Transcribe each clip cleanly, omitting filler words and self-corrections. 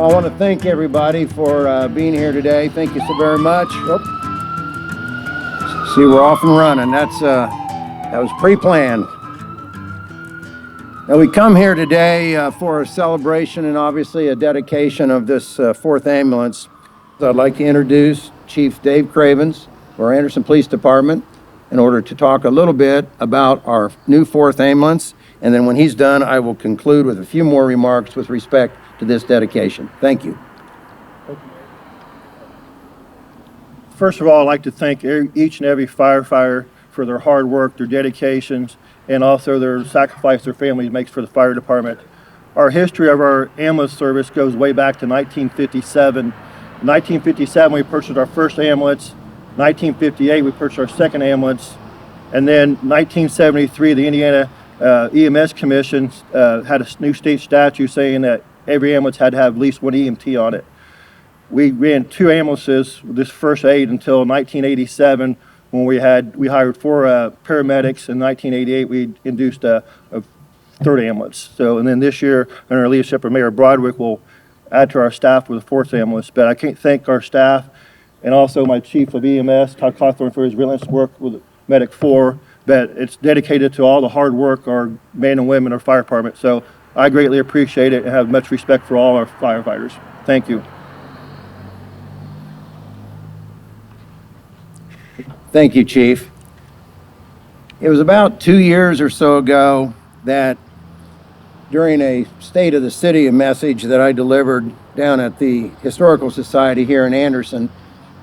Well, I want to thank everybody for being here today. Thank you so very much. Oh. See, we're off and running. That was pre-planned. Now, we come here today for a celebration and obviously a dedication of this 4th ambulance. I'd like to introduce Chief Dave Cravens for our Anderson Police Department in order to talk a little bit about our new 4th ambulance. And then when he's done, I will conclude with a few more remarks with respect to this dedication. Thank you. First of all, I'd like to thank each and every firefighter for their hard work, their dedications, and also their sacrifice their families makes for the fire department. Our history of our ambulance service goes way back to 1957. In 1957, we purchased our first ambulance. 1958, we purchased our second ambulance. And then 1973, the Indiana EMS Commission had a new state statute saying that every ambulance had to have at least one EMT on it. We ran 2 ambulances with this first aid until 1987 when we hired 4 paramedics. In 1988, we induced a 3rd ambulance. So, and then this year, under our leadership of Mayor Broderick, we'll add to our staff with a 4th ambulance. But I can't thank our staff and also my chief of EMS, Todd Cawthorn, for his relentless work with Medic 4. But it's dedicated to all the hard work our men and women, our fire department. So I greatly appreciate it and have much respect for all our firefighters. Thank you. Thank you, Chief. It was about 2 years or so ago that during a State of the City message that I delivered down at the Historical Society here in Anderson,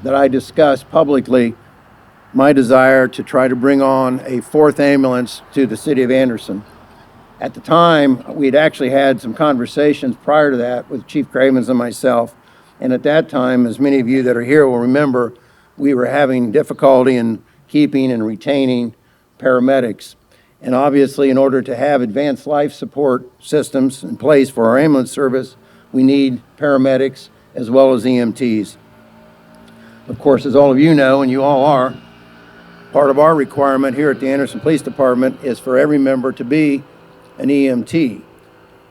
that I discussed publicly my desire to try to bring on a 4th ambulance to the city of Anderson. At the time, we'd actually had some conversations prior to that with Chief Cravens and myself, and at that time, as many of you that are here will remember, we were having difficulty in keeping and retaining paramedics. And obviously, in order to have advanced life support systems in place for our ambulance service, we need paramedics as well as EMTs. Of course, as all of you know, and you all are, part of our requirement here at the Anderson Police Department is for every member to be an EMT.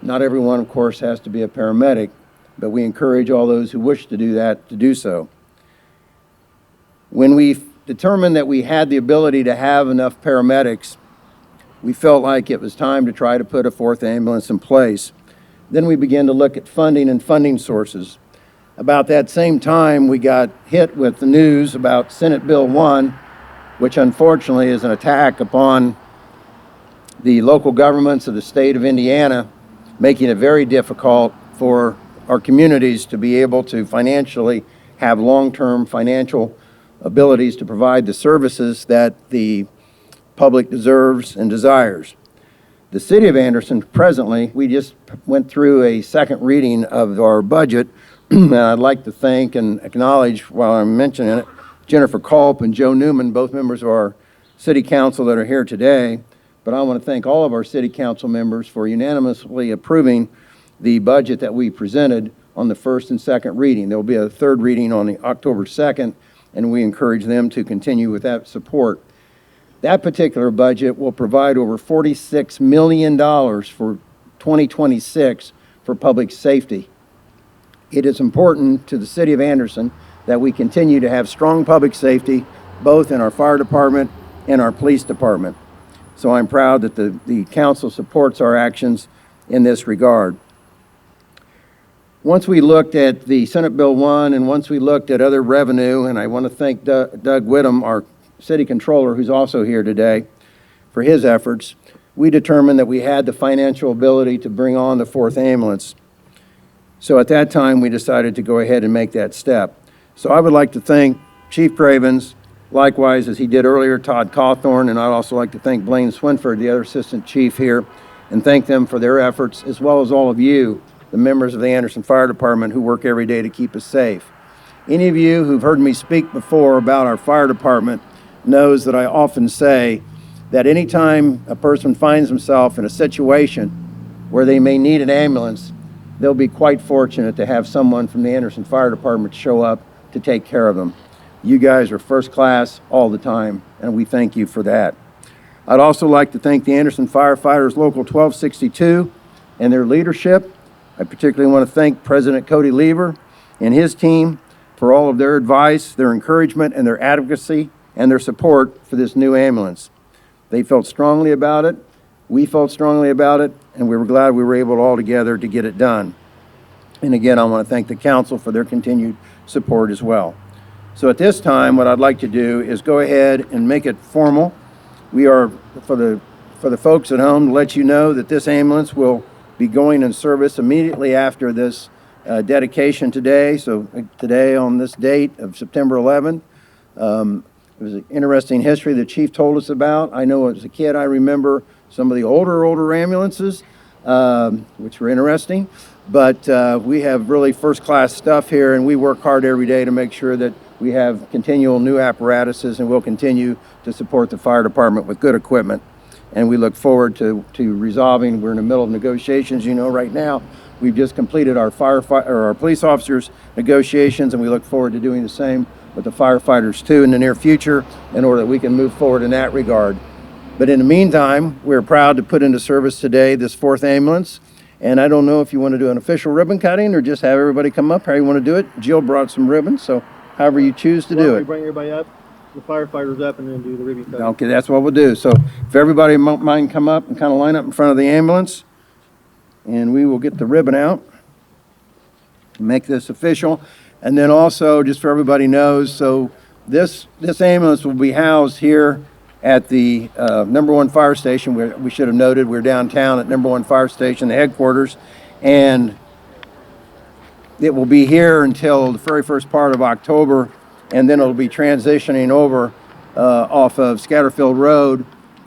Not everyone, of course, has to be a paramedic, but we encourage all those who wish to do that to do so. When we determined that we had the ability to have enough paramedics, we felt like it was time to try to put a 4th ambulance in place. Then we began to look at funding and funding sources. About that same time, we got hit with the news about Senate Bill 1, which unfortunately is an attack upon the local governments of the state of Indiana, making it very difficult for our communities to be able to financially have long-term financial abilities to provide the services that the public deserves and desires. The city of Anderson presently, we just went through a 2nd reading of our budget. And I'd like to thank and acknowledge, while I'm mentioning it, Jennifer Culp and Joe Newman, both members of our city council that are here today. But I want to thank all of our city council members for unanimously approving the budget that we presented on the 1st and 2nd reading. There will be a 3rd reading on the October 2nd, and we encourage them to continue with that support. That particular budget will provide over $46 million for 2026 for public safety. It is important to the city of Anderson that we continue to have strong public safety, both in our fire department and our police department. So I'm proud that the council supports our actions in this regard. Once we looked at the Senate Bill 1 and once we looked at other revenue, and I want to thank Doug Whittam, our city controller, who's also here today, for his efforts, we determined that we had the financial ability to bring on the 4th ambulance. So at that time, we decided to go ahead and make that step. So I would like to thank Chief Cravens, likewise, as he did earlier, Todd Cawthorn, and I'd also like to thank Blaine Swinford, the other assistant chief here, and thank them for their efforts, as well as all of you, the members of the Anderson Fire Department who work every day to keep us safe. Any of you who've heard me speak before about our fire department knows that I often say that anytime a person finds himself in a situation where they may need an ambulance, they'll be quite fortunate to have someone from the Anderson Fire Department show up to take care of them. You guys are first class all the time, and we thank you for that. I'd also like to thank the Anderson Firefighters Local 1262 and their leadership I particularly want to thank President Cody Lever and his team for all of their advice, their encouragement, and their advocacy and their support for this new ambulance. They felt strongly about it, we felt strongly about it, and we were glad we were able all together to get it done. And again, I want to thank the council for their continued support as well. So at this time, what I'd like to do is go ahead and make it formal. We are, for the folks at home, to let you know that this ambulance will be going in service immediately after this dedication today. So today on this date of September 11th. It was an interesting history the chief told us about. I know as a kid, I remember some of the older ambulances, which were interesting. But we have really first-class stuff here, and we work hard every day to make sure that we have continual new apparatuses, and we'll continue to support the fire department with good equipment. And we look forward to resolving. We're in the middle of negotiations, you know, right now. We've just completed our our police officers' negotiations, and we look forward to doing the same with the firefighters too in the near future in order that we can move forward in that regard. But in the meantime, we're proud to put into service today this 4th ambulance. And I don't know if you want to do an official ribbon cutting or just have everybody come up, how you want to do it. Jill brought some ribbons, so however you choose to do it. Bring everybody up, the firefighters up, and then do the ribbon cutting. Okay, that's what we'll do. So if everybody mind come up and kind of line up in front of the ambulance, and we will get the ribbon out, make this official. And then also, just so everybody knows, so this ambulance will be housed here at the number 1 fire station. We should have noted we're downtown at number 1 fire station, the headquarters, and it will be here until the very first part of October, and then it'll be transitioning over off of Scatterfield Road.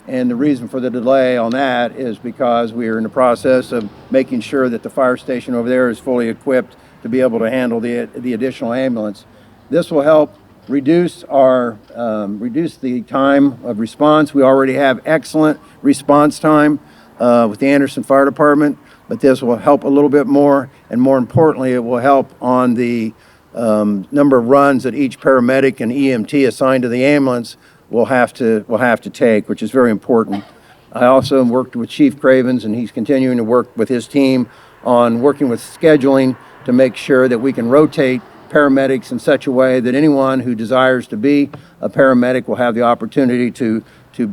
And the reason for the delay on that is because we are in the process of making sure that the fire station over there is fully equipped to be able to handle the additional ambulance. This will help reduce the time of response. We already have excellent response time with the Anderson Fire Department, but this will help a little bit more, and more importantly, it will help on the number of runs that each paramedic and EMT assigned to the ambulance will have to take, which is very important. I also worked with Chief Cravens, and he's continuing to work with his team on working with scheduling to make sure that we can rotate paramedics in such a way that anyone who desires to be a paramedic will have the opportunity to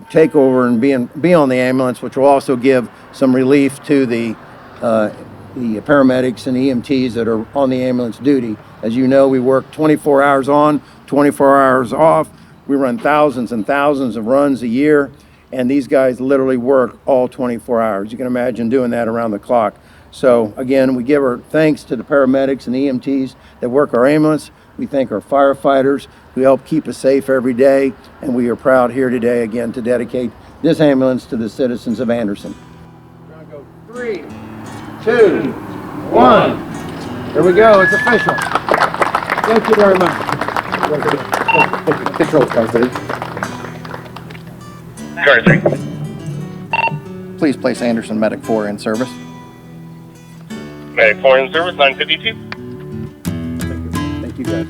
take over and be on the ambulance, which will also give some relief to the paramedics and EMTs that are on the ambulance duty. As you know, we work 24 hours on, 24 hours off. We run thousands and thousands of runs a year, and these guys literally work all 24 hours. You can imagine doing that around the clock. So again, we give our thanks to the paramedics and EMTs that work our ambulance. We thank our firefighters who help keep us safe every day, and we are proud here today again to dedicate this ambulance to the citizens of Anderson. We're gonna go 3, 2, 1. Here we go, it's official. Thank you very much. Control car 3. Car 3. Please place Anderson Medic 4 in service. Medic 4 in service, 952. Thank you guys.